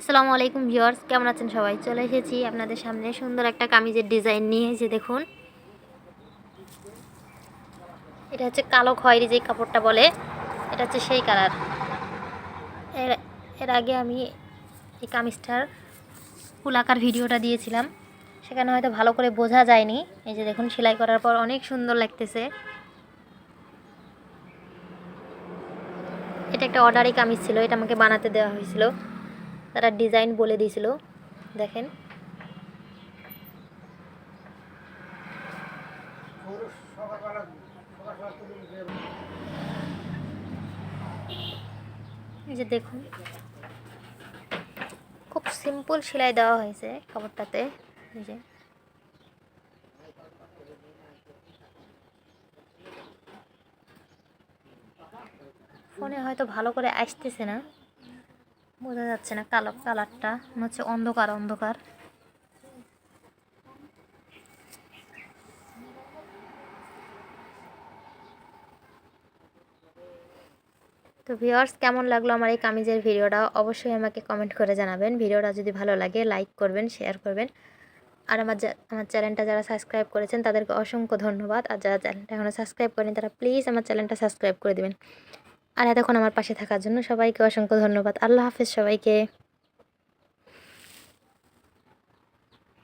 আসসালামু আলাইকুম ভিউয়ার্স, কেমন আছেন সবাই? চলে এসেছি আপনাদের সামনে সুন্দর একটা কামিজের ডিজাইন নিয়ে। যে দেখুন, এটা হচ্ছে কালো খয়েরি যে কাপড়টা বলে, এটা হচ্ছে সেই কালার। এর এর আগে আমি এই কামিজটার ফুল আকার ভিডিওটা দিয়েছিলাম, সেখানে হয়তো ভালো করে বোঝা যায়নি। এই যে দেখুন, সেলাই করার পর অনেক সুন্দর লাগতেছে। এটা একটা অর্ডারি কামিজ ছিল, এটা আমাকে বানাতে দেওয়া হয়েছিল, তারা ডিজাইন বলে দিয়েছিল। দেখেন, এই যে দেখুন, খুব সিম্পল সেলাই দেওয়া হয়েছে কাপড়টাতে। এই যে ফোনে হয়তো ভালো করে আসতেছে না, বোঝা যাচ্ছে না। কালারটা মনে হচ্ছে অন্ধকার অন্ধকার। তো ভিউয়ার্স, কেমন লাগলো আমার এই কামিজের ভিডিওটা অবশ্যই আমাকে কমেন্ট করে জানাবেন। ভিডিওটা যদি ভালো লাগে লাইক করবেন, শেয়ার করবেন। আর আমার চ্যানেলটা যারা সাবস্ক্রাইব করেছেন তাদেরকে অসংখ্য ধন্যবাদ। আর যারা চ্যানেলটা এখনও সাবস্ক্রাইব করেন তারা প্লিজ আমার চ্যানেলটা সাবস্ক্রাইব করে দেবেন। আর এতক্ষণ আমার পাশে থাকার জন্য সবাইকে অসংখ্য ধন্যবাদ। আল্লাহ হাফেজ সবাইকে।